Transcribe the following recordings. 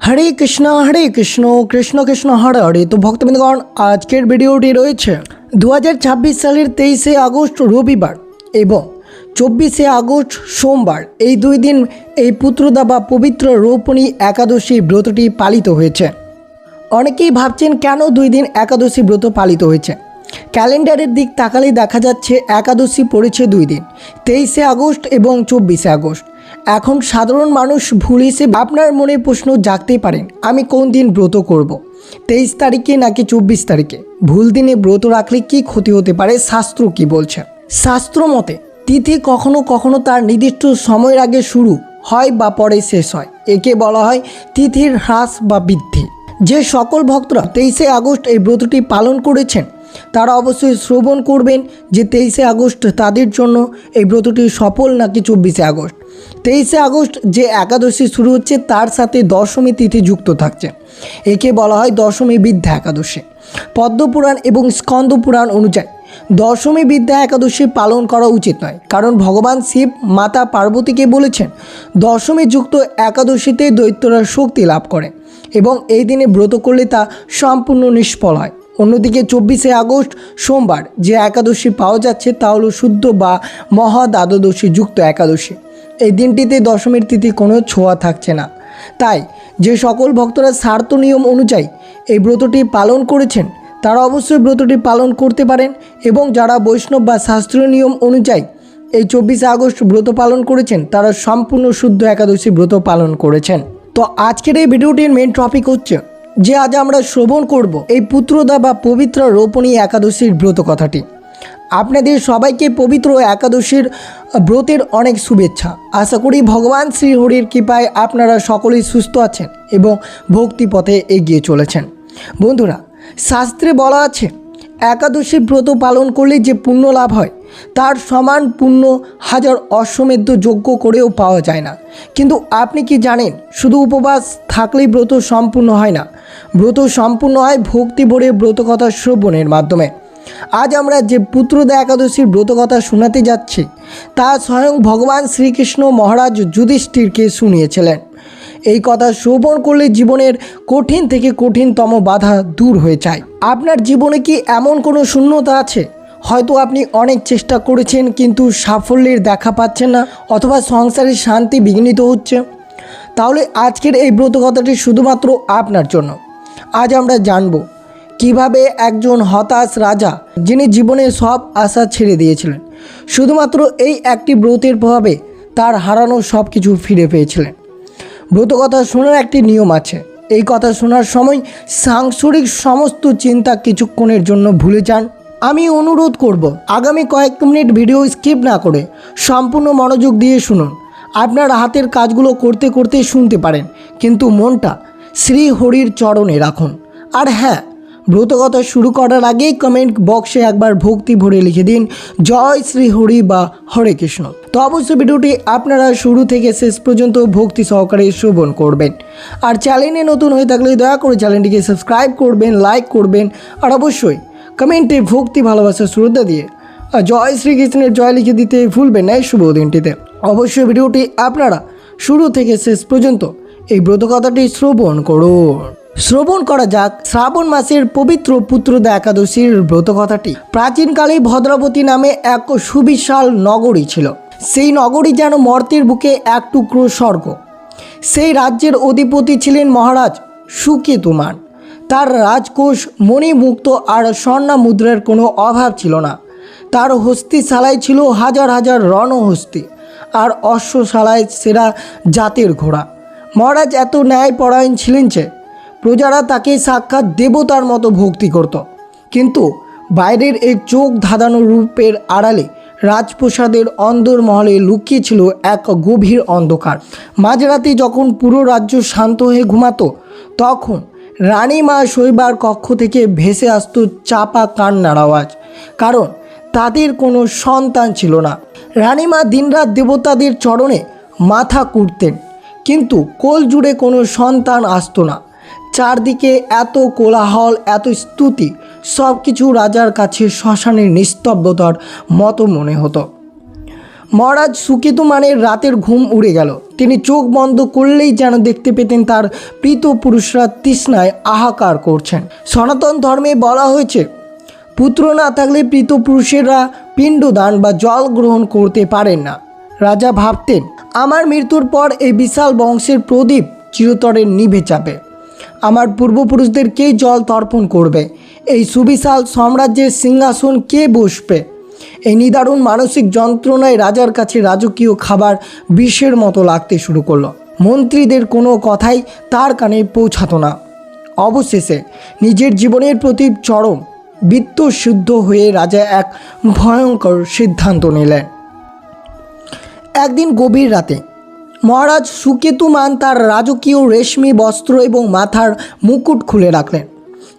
হরে কৃষ্ণ কৃষ্ণ কৃষ্ণ হরে হরে। তো ভক্তবৃন্দগণ, আজকের ভিডিওটি রয়েছে 2026 সালের 23শে আগস্ট রবিবার এবং 24শে আগস্ট সোমবার, এই দুই দিন এই পুত্রদা বা পবিত্র রোপণী একাদশী ব্রতটি পালিত হয়েছে। অনেকেই ভাবছেন কেন দুই দিন একাদশী ব্রত পালিত হয়েছে। ক্যালেন্ডারের দিক তাকালেই দেখা যাচ্ছে একাদশী পড়েছে দুই দিন, 23শে আগস্ট এবং 24শে আগস্ট। এখন সাধারণ মানুষ ভুল হিসেবে আপনার মনে প্রশ্ন জাগতেই পারেন, আমি কোন দিন ব্রত করব, 23 তারিখে নাকি 24 তারিখে? ভুল দিনে ব্রত রাখলে কি ক্ষতি হতে পারে, শাস্ত্র কি বলছে? শাস্ত্র মতে তিথি কখনো কখনো তার নির্দিষ্ট সময়ের আগে শুরু হয় বা পরে শেষ হয়, একে বলা হয় তিথির হ্রাস বা বৃদ্ধি। যে সকল ভক্তরা 23শে আগস্ট এই ব্রতটি পালন করেছেন তারা অবশ্যই শ্রবণ করবেন যে 23শে আগস্ট তাদের জন্য এই ব্রতটি সফল নাকি 24শে আগস্ট। 23শে আগস্ট যে একাদশী শুরু হচ্ছে তার সাথে দশমী তিথি যুক্ত থাকছে, একে বলা হয় দশমী বিদ্যা একাদশী। পদ্মপুরাণ এবং স্কন্দ পুরাণ অনুযায়ী দশমী বিদ্যা একাদশী পালন করা উচিত নয়, কারণ ভগবান শিব মাতা পার্বতীকে বলেছেন দশমী যুক্ত একাদশীতে দৈত্যরা শক্তি লাভ করে এবং এই দিনে ব্রত করলে তা সম্পূর্ণ নিষ্ফল হয়। অন্যদিকে 24শে আগস্ট সোমবার যে একাদশী পাওয়া যাচ্ছে তা হলো শুদ্ধ বা মহাদ্বাদশী যুক্ত একাদশী। এই দিনটিতে দশমীর তিথি কোনো ছোঁয়া থাকছে না। তাই যে সকল ভক্তরা স্বার্থ নিয়ম অনুযায়ী এই ব্রতটি পালন করেছেন তারা অবশ্যই ব্রতটি পালন করতে পারেন, এবং যারা বৈষ্ণব বা শাস্ত্রীয় নিয়ম অনুযায়ী এই 24শে আগস্ট ব্রত পালন করেছেন তারা সম্পূর্ণ শুদ্ধ একাদশী ব্রত পালন করেছেন। তো আজকের এই ভিডিওটির মেন টপিক হচ্ছে যে আজ আমরা শ্রবণ করব এই পুত্রদা বা পবিত্র রোপণী একাদশীর ব্রত কথাটি। আপনাদের সবাইকে পবিত্র একাদশীর ব্রতের অনেক শুভেচ্ছা। আশা করি ভগবান শ্রীহরির কৃপায় আপনারা সকলেই সুস্থ আছেন এবং ভক্তিপথে এগিয়ে চলেছেন। বন্ধুরা, শাস্ত্রে বলা আছে একাদশী ব্রত পালন করলে যে পুণ্য লাভ হয় তার সমান পুণ্য হাজার অশ্বমেধ যজ্ঞ করেও পাওয়া যায় না। কিন্তু আপনি কি জানেন, শুধু উপবাস থাকলেই ব্রত সম্পূর্ণ হয় না, ব্রত সম্পূর্ণ হয় ভক্তি ভরে ব্রতকথা শ্রবণের মাধ্যমে। আজ আমরা যে পুত্রদা একাদশীর ব্রতকথা শোনাতে যাচ্ছি তা স্বয়ং ভগবান শ্রীকৃষ্ণ মহারাজ যুধিষ্ঠিরকে শুনিয়েছিলেন। এই কথা শ্রবণ করলে জীবনের কঠিন থেকে কঠিনতম বাধা দূর হয়ে যায়। আপনার জীবনে কি এমন কোনো শূন্যতা আছে? হয়তো আপনি অনেক চেষ্টা করেছেন কিন্তু সাফল্যের দেখা পাচ্ছেন না, অথবা সংসারের শান্তি বিঘ্নিত হচ্ছে, তাহলে আজকের এই ব্রতকথাটি শুধুমাত্র আপনার জন্য। আজ আমরা জানব কিভাবে একজন হতাশ রাজা, যিনি জীবনে সব আশা ছেড়ে দিয়েছিলেন, শুধুমাত্র এই একটি ব্রতের প্রভাবে তার হারানো সব কিছু ফিরে পেয়েছিলেন। ব্রতকথা শোনার একটি নিয়ম আছে। এই কথা শোনার সময় সাংসারিক সমস্ত চিন্তা কিছুক্ষণের জন্য ভুলে যান। আমি অনুরোধ করব আগামী কয়েক মিনিট ভিডিও স্কিপ না করে সম্পূর্ণ মনোযোগ দিয়ে শুনুন। আপনার হাতের কাজগুলো করতে করতে শুনতে পারেন, কিন্তু মনটা শ্রীহরির চরণে রাখুন। আর হ্যাঁ, ব্রতকথা শুরু করার আগেই কমেন্ট বক্সে একবার ভক্তি ভরে লিখে দিন জয় শ্রীহরি বা হরে কৃষ্ণ। তো অবশ্যই ভিডিওটি আপনারা শুরু থেকে শেষ পর্যন্ত ভক্তি সহকারে শ্রবণ করবেন। আর চ্যানেলে নতুন হয়ে থাকলে দয়া করে চ্যানেলটিকে সাবস্ক্রাইব করবেন, লাইক করবেন, আর অবশ্যই কমেন্টে ভক্তি ভালোবাসা শ্রদ্ধা দিয়ে জয় শ্রীকৃষ্ণের জয় লিখে দিতে ভুলবেন না এই শুভ দিনটিতে। অবশ্যই ভিডিওটি আপনারা শুরু থেকে শেষ পর্যন্ত এই ব্রতকথাটি শ্রবণ করুন। শ্রবণ করা যাক শ্রাবণ মাসের পবিত্র পুত্রদা একাদশীর ব্রতকথাটি। প্রাচীনকালে ভদ্রাবতী নামে এক সুবিশাল নগরী ছিল। সেই নগরী যেন মর্তের বুকে এক টুকরো স্বর্গ। সেই রাজ্যের অধিপতি ছিলেন মহারাজ সুকেতুমান। তার রাজকোষ মণিমুক্ত আর স্বর্ণা মুদ্রার কোনো অভাব ছিল না। তার হস্তিশালায় ছিল হাজার হাজার রণহস্তি আর অশ্বশালায় সেরা জাতের ঘোড়া। মহারাজ এত ন্যায়পরায়ণ ছিলেন যে প্রজারা তাকে সাক্ষাৎ দেবতার মতো ভক্তি করত। কিন্তু বাইরের এই চোখ ধাঁধানো রূপের আড়ালে রাজপ্রাসাদের অন্দরমহলে লুকিয়ে ছিল এক গভীর অন্ধকার। মাঝরাতে যখন পুরো রাজ্য শান্ত হয়ে ঘুমাতো তখন রানীমা শোইবার কক্ষ থেকে ভেসে আসতো চাপা কান্নার আওয়াজ, কারণ তাদের কোনো সন্তান ছিল না। রানীমা দিনরাত দেবতাদের চরণে মাথা কুটতেন, কিন্তু কোল জুড়ে কোনো সন্তান আসতো না। চারদিকে এত কোলাহল, এত স্তুতি, সব কিছু রাজার কাছে শ্মশানের নিস্তব্ধতার মতো মনে হতো। মহারাজ সুকেতুমানের রাতের ঘুম উড়ে গেল। তিনি চোখ বন্ধ করলেই যেন দেখতে পেতেন তার প্রীত পুরুষরা তৃষ্ণায় হাহাকার করছেন। সনাতন ধর্মে বলা হয়েছে, পুত্র না থাকলে প্রীত পুরুষেরা পিণ্ডদান বা জল গ্রহণ করতে পারেন না। রাজা ভাবতেন, আমার মৃত্যুর পর এই বিশাল বংশের প্রদীপ চিরতরে নিভে যাবে। আমার পূর্বপুরুষদের কে জল তর্পণ করবে? এই সুবিশাল সাম্রাজ্যের সিংহাসন কে বসবে? এই নিদারুণ মানসিক যন্ত্রণায় রাজার কাছে রাজকীয় খাবার বিষের মতো লাগতে শুরু করলো। মন্ত্রীদের কোনো কথাই তার কানে পৌঁছাতো না। অবশেষে নিজের জীবনের প্রতি চরম বিত্তসিদ্ধ হয়ে রাজা এক ভয়ঙ্কর সিদ্ধান্ত নিলেন। একদিন গভীর রাতে মহারাজ সুকেতুমান তার রাজকীয় রেশমি বস্ত্র এবং মাথার মুকুট খুলে রাখলেন।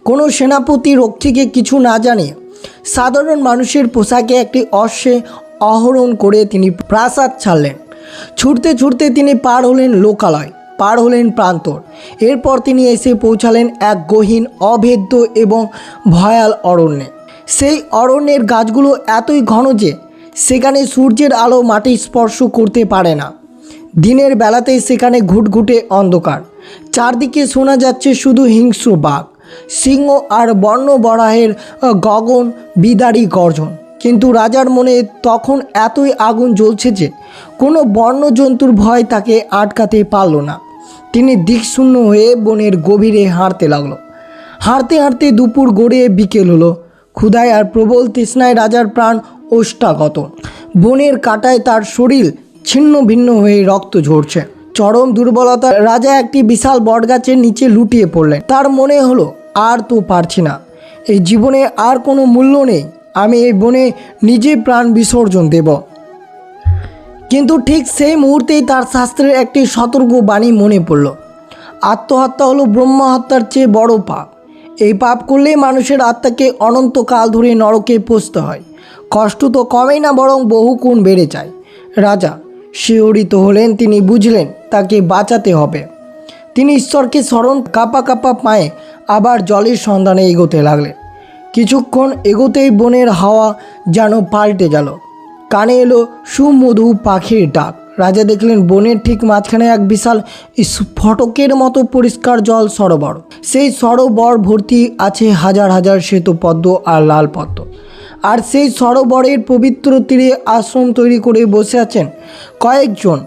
কোনো সেনাপতি রক্ষীকে কিছু না জানিয়ে সাধারণ মানুষের পোশাকে একটি অশ্বে আরোহণ করে তিনি প্রাসাদ ছাড়লেন। ছুটতে ছুটতে তিনি পার হলেন লোকালয়, পার হলেন প্রান্তর। এরপর তিনি এসে পৌঁছালেন এক গহীন, অভেদ্য এবং ভয়াল অরণ্যে। সেই অরণ্যের গাছগুলো এতই ঘন যে সেখানে সূর্যের আলো মাটি স্পর্শ করতে পারে না। দিনের বেলাতেই সেখানে ঘুটঘুটে অন্ধকার। চারদিকে শোনা যাচ্ছে শুধু হিংস্র বাঘ, সিংহ আর বর্ণবরাহের গগন বিদারী গর্জন। কিন্তু রাজার মনে তখন এতই আগুন জ্বলছে যে কোনো বন্যজন্তুর ভয় তাকে আটকাতে পারল না। তিনি দিকশূন্য হয়ে বনের গভীরে হাঁটতে লাগলো। হাঁটতে হাঁটতে দুপুর গড়িয়ে বিকেল হলো। ক্ষুধায় আর প্রবল তৃষ্ণায় রাজার প্রাণ ওষ্ঠাগত। বনের কাঁটায় তার শরীর ছিন্ন ভিন্ন হয়ে রক্ত ঝরছে। চরম দুর্বলতা রাজা একটি বিশাল বটগাছের নিচে লুটিয়ে পড়লেন। তার মনে হলো, আর তো পারছি না, এই জীবনে আর কোনো মূল্য নেই, আমি এই বনে নিজে প্রাণ বিসর্জন দেব। কিন্তু ঠিক সেই মুহূর্তেই তার শাস্ত্রের একটি সতর্ক বাণী মনে পড়ল। আত্মহত্যা হলো ব্রহ্মহত্যার চেয়ে বড় পাপ। এই পাপ করলেই মানুষের আত্মাকে অনন্তকাল ধরে নরকে পৌঁছতে হয়। কষ্ট তো কমেই না, বরং বহুগুণ বেড়ে যায়। রাজা শিহরিত হলেন। তিনি বুঝলেন তাকে বাঁচাতে হবে। তিনি ঈশ্বরকে স্মরণ কাঁপা কাঁপা পায়ে আবার জলের সন্ধানে এগোতে লাগলেন। কিছুক্ষণ এগোতেই বনের হাওয়া যেন পাল্টে গেল। কানে এলো সুমধু পাখির ডাক। রাজা দেখলেন বনের ঠিক মাঝখানে এক বিশাল স্ফটকের মতো পরিষ্কার জল সরোবর। সেই সরোবর ভর্তি আছে হাজার হাজার শ্বেতপদ্ম আর লাল পদ্ম। আর সেই সরোবরের পবিত্র তীরে আশ্রম তৈরি করে বসে আছেন কয়েকজন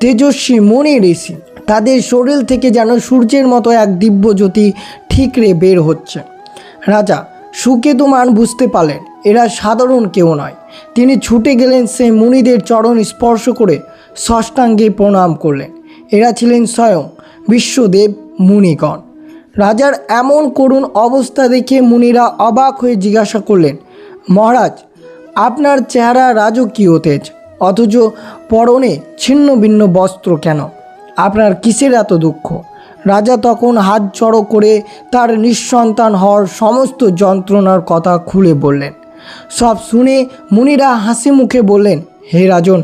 তেজস্বী মুনি ঋষি। তাদের শরীর থেকে যেন সূর্যের মতো এক দিব্য জ্যোতি ঠিকরে বের হচ্ছে। রাজা সুকেতুমান বুঝতে পারলেন এরা সাধারণ কেউ নয়। তিনি ছুটে গেলেন সেই মুনিদের চরণ স্পর্শ করে ষষ্ঠাঙ্গে প্রণাম করলেন। এরা ছিলেন স্বয়ং বিশ্বদেব মুনিগণ। রাজার এমন করুণ অবস্থা দেখে মুনিরা অবাক হয়ে জিজ্ঞাসা করলেন, মহারাজ, আপনার চেহারা রাজকীয় তেজ, অথচ পরনে ছিন্ন ভিন্ন বস্ত্র কেন? আপনার কিসের এত দুঃখ? রাজা তখন হাত জড়ো করে তার নিঃসন্তান হওয়ার সমস্ত যন্ত্রণার কথা খুলে বললেন। সব শুনে মুনিরা হাসি মুখে বললেন, হে রাজন,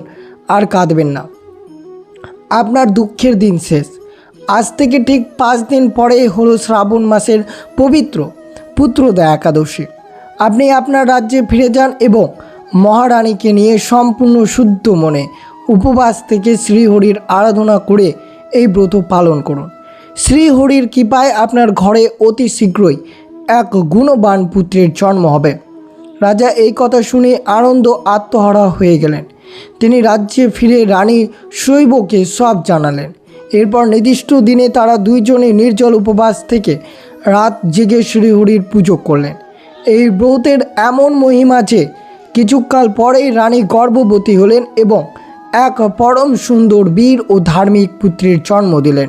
আর কাঁদবেন না, আপনার দুঃখের দিন শেষ। আজ থেকে ঠিক 5 দিন পরে হলো শ্রাবণ মাসের পবিত্র পুত্রদা একাদশী। আপনি আপনার রাজ্যে ফিরে যান এবং মহারানীকে নিয়ে সম্পূর্ণ শুদ্ধ মনে উপবাস থেকে শ্রীহরির আরাধনা করে এই ব্রত পালন করুন। শ্রীহরির কৃপায় আপনার ঘরে অতি শীঘ্রই এক গুণবান পুত্রের জন্ম হবে। রাজা এই কথা শুনে আনন্দ আত্মহারা হয়ে গেলেন। তিনি রাজ্যে ফিরে রানী শৈবকে সব জানালেন। এরপর নির্দিষ্ট দিনে তারা দুইজনে নির্জল উপবাস থেকে রাত জেগে শ্রীহরির পুজো করলেন। এই ব্রতের এমন মহিমা যে কিছুকাল পরেই রানী গর্ভবতী হলেন এবং এক পরম সুন্দর বীর ও ধার্মিক পুত্রের জন্ম দিলেন।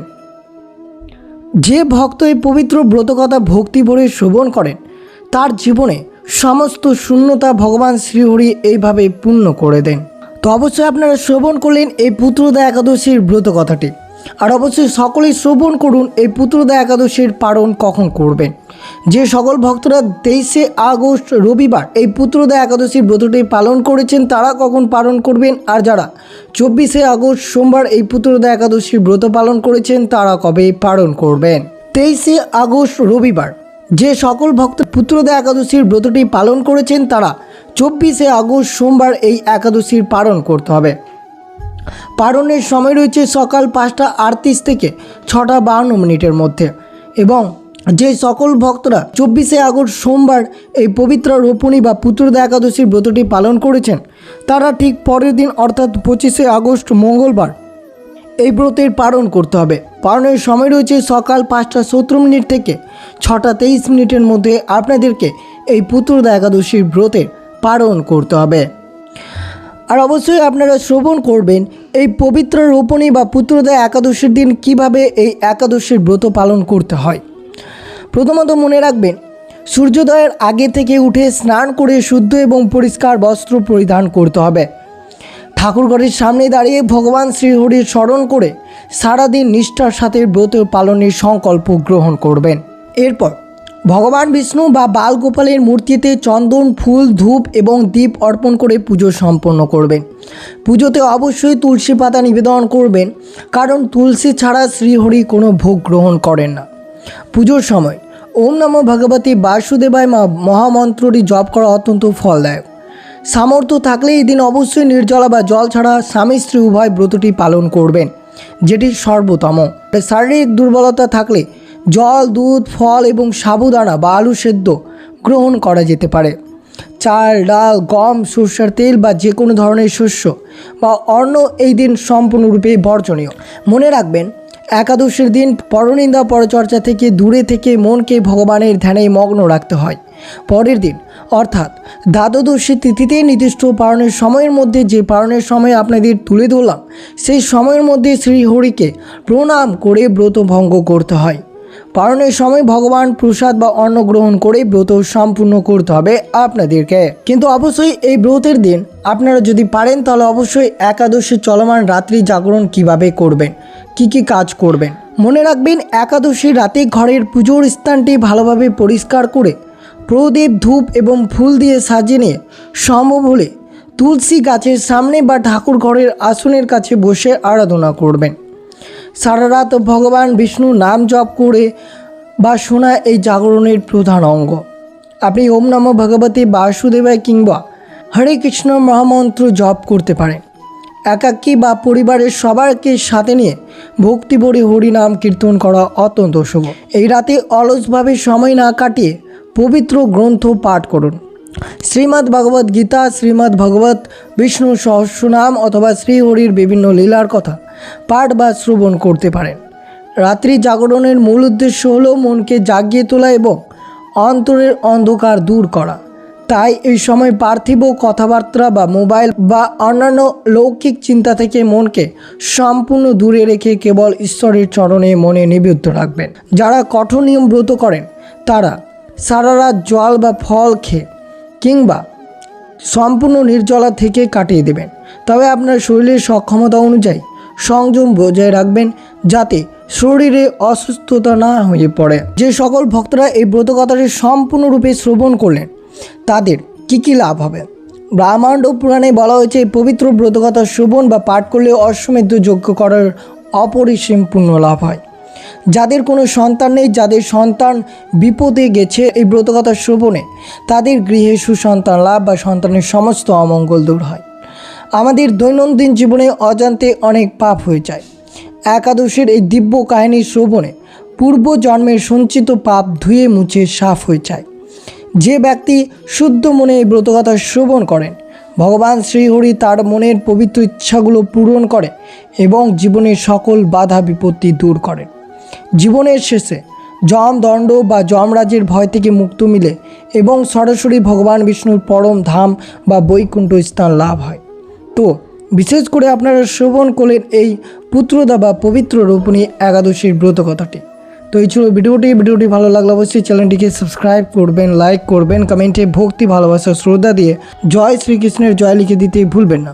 যে ভক্ত এই পবিত্র ব্রতকথা ভক্তি ভরে শ্রবণ করেন তার জীবনে সমস্ত শূন্যতা ভগবান শ্রীহরি এইভাবে পূর্ণ করে দেন। তো অবশ্যই আপনারা শ্রবণ করলেন এই পুত্রদা একাদশীর ব্রতকথাটি। আর অবশ্যই সকলেই শ্রবণ করুন এই পুত্রদা একাদশীর পালন কখন করবেন। যে সকল ভক্তরা 23শে আগস্ট রবিবার এই পুত্রদা একাদশীর ব্রতটি পালন করেছেন তারা কখন পালন করবেন, আর যারা 24শে আগস্ট সোমবার এই পুত্রদা একাদশীর ব্রত পালন করেছেন তারা কবে পালন করবেন। 23শে আগস্ট রবিবার যে সকল ভক্ত পুত্রদা একাদশীর ব্রতটি পালন করেছেন তারা 24শে আগস্ট সোমবার এই একাদশীর পালন করতে হবে। পালনের সময় রয়েছে সকাল 5টা 38 থেকে 6টা 52 মধ্যে। এবং যে সকল ভক্তরা 24শে আগস্ট সোমবার এই পবিত্র রোপণী বা পুত্রদা একাদশীর ব্রতটি পালন করেছেন তারা ঠিক পরের দিন অর্থাৎ 25শে আগস্ট মঙ্গলবার এই ব্রতের পালন করতে হবে। পালনের সময় রয়েছে সকাল 5টা 17 থেকে 6টা 23 মধ্যে আপনাদেরকে এই পুত্রদা একাদশীর ব্রতের পালন করতে হবে। আর অবশ্যই আপনারা শ্রবণ করবেন এই পবিত্র রোপণী বা পুত্রদা একাদশীর দিন কিভাবে এই একাদশীর ব্রত পালন করতে হয়। প্রথমত মনে রাখবেন, সূর্যোদয়ের আগে থেকে উঠে স্নান করে শুদ্ধ এবং পরিষ্কার বস্ত্র পরিধান করতে হবে। ঠাকুরঘরের সামনে দাঁড়িয়ে ভগবান শ্রীহরির স্মরণ করে সারাদিন নিষ্ঠার সাথে ব্রত পালনের সংকল্প গ্রহণ করবেন। এরপর ভগবান বিষ্ণু বা বালগোপালের মূর্তিতে চন্দন, ফুল, ধূপ এবং দীপ অর্পণ করে পুজো সম্পন্ন করবেন। পুজোতে অবশ্যই তুলসী পাতা নিবেদন করবেন, কারণ তুলসী ছাড়া শ্রীহরি কোনো ভোগ গ্রহণ করেন না। পুজোর সময় ওম নমো ভগবতী বাসুদেবায় মহামন্ত্রটি জপ করা অত্যন্ত ফলদায়ক। সামর্থ্য থাকলে এই দিন অবশ্যই নির্জলা বা জল ছাড়া স্বামী স্ত্রী উভয় ব্রতটি পালন করবেন, যেটি সর্বোত্তম। শারীরিক দুর্বলতা থাকলে জল, দুধ, ফল এবং সাবুদানা বা আলু সেদ্ধ গ্রহণ করা যেতে পারে। চাল, ডাল, গম, সরষের তেল বা যে কোনো ধরনের শস্য বা অন্ন এই দিন সম্পূর্ণরূপে বর্জনীয়। মনে রাখবেন, একাদশীর দিন পরনিন্দা পরচর্চা থেকে দূরে থেকে মনকে ভগবানের ধ্যানে মগ্ন রাখতে হয়। পরের দিন অর্থাৎ দ্বাদশী তিথিতে নির্দিষ্ট পালনের সময়ের মধ্যে যে পালনের সময় আপনাদের তুলে ধরলাম সেই সময়ের মধ্যে শ্রীহরিকে প্রণাম করে ব্রত ভঙ্গ করতে হয়। পালনের সময় ভগবান প্রসাদ বা অন্ন গ্রহণ করে ব্রত সম্পূর্ণ করতে হবে আপনাদেরকে। কিন্তু অবশ্যই এই ব্রতের দিন আপনারা যদি পারেন তাহলে অবশ্যই একাদশী চলমান রাত্রি জাগরণ কিভাবে করবেন, কি কাজ করবেন। মনে রাখবেন, একাদশী রাতে ঘরের পুজোর স্থানটি ভালোভাবে পরিষ্কার করে প্রদীপ, ধূপ এবং ফুল দিয়ে সাজিয়ে নিয়ে সম্ভব হলে তুলসী গাছের সামনে বা ঠাকুর ঘরের আসনের কাছে বসে আরাধনা করবেন। সারা রাত ভগবান বিষ্ণুর নাম জপ করে বা শোনা এই জাগরণের প্রধান অঙ্গ। আপনি ওম নমো ভগবতী বাসুদেবায় কিংবা হরে কৃষ্ণ মহামন্ত্র জপ করতে পারেন। একাকী বা পরিবারের সবাইকে সাথে নিয়ে ভক্তিভরে হরিনাম কীর্তন করা অত্যন্ত শুভ। এই রাতে অলসভাবে সময় না কাটিয়ে পবিত্র গ্রন্থ পাঠ করুন। শ্রীমদ্ ভগবদ গীতা, শ্রীমদ্ ভগবত বিষ্ণু সহস্রনাম অথবা শ্রীহরির বিভিন্ন লীলার কথা পাঠ বা শ্রবণ করতে পারেন। রাত্রি জাগরণের মূল উদ্দেশ্য হলো মনকে জাগিয়ে তোলা এবং অন্তরের অন্ধকার দূর করা। তাই এই সময় পার্থিব কথাবার্তা বা মোবাইল বা অন্যান্য লৌকিক চিন্তা থেকে মনকে সম্পূর্ণ দূরে রেখে কেবল ঈশ্বরের চরণে মনে নিবদ্ধ রাখবেন। যারা কঠোর নিয়ম ব্রত করেন তারা সারা রাত জল বা ফল খেয়ে কিংবা সম্পূর্ণ নির্জলা থেকে কাটিয়ে দেবেন। তবে আপনার শরীরের সক্ষমতা অনুযায়ী সংযম বজায় রাখবেন যাতে শরীরে অসুস্থতা না হয়ে পড়ে। যে সকল ভক্তরা এই ব্রতকথাটি সম্পূর্ণরূপে শ্রবণ করলেন তাদের কি লাভ হবে। ব্রহ্মাণ্ড পুরাণে বলা হয়েছে এই পবিত্র ব্রতকথা শ্রবণ বা পাঠ করলে অশ্বমেধ যজ্ঞ করার অপরিসীম পুণ্য লাভ হয়। যাদের কোনো সন্তান নেই, যাদের সন্তান বিপদে গেছে এই ব্রতকথা শ্রবণে তাদের গৃহে সুসন্তান লাভ বা সন্তানের সমস্ত অমঙ্গল দূর হয়। আমাদের দৈনন্দিন জীবনে অজান্তে অনেক পাপ হয়ে যায়। একাদশীর এই দিব্য কাহিনী শ্রবণে পূর্বজন্মের সঞ্চিত পাপ ধুয়ে মুছে সাফ হয়ে যায়। যে ব্যক্তি শুদ্ধ মনে এই ব্রতকথা শ্রবণ করেন ভগবান শ্রীহরি তার মনের পবিত্র ইচ্ছাগুলো পূরণ করে এবং জীবনের সকল বাধা বিপত্তি দূর করেন। জীবনের শেষে যম দণ্ড বা যমরাজের ভয় থেকে মুক্ত মিলে এবং সরাসরি ভগবান বিষ্ণুর পরম ধাম বা বৈকুণ্ঠ স্থান লাভ হয়। তো বিশেষ করে আপনারা শ্রবণ করলেন এই পুত্রদা বা পবিত্র রোপণী একাদশীর ব্রতকথাটি। তো এই ছিল ভিডিওটি ভালো লাগলে অবশ্যই চ্যানেলটিকে সাবস্ক্রাইব করবেন, লাইক করবেন, কমেন্টে ভক্তি ভালোবাসা শ্রদ্ধা দিয়ে জয় শ্রীকৃষ্ণের জয় লিখে দিতে ভুলবেন না।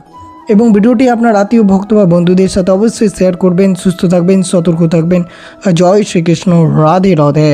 এবং ভিডিওটি আপনার আত্মীয় ভক্ত বা বন্ধুদের সাথে অবশ্যই শেয়ার করবেন। সুস্থ থাকবেন, সতর্ক থাকবেন। জয় শ্রীকৃষ্ণ, রাধে রাধে।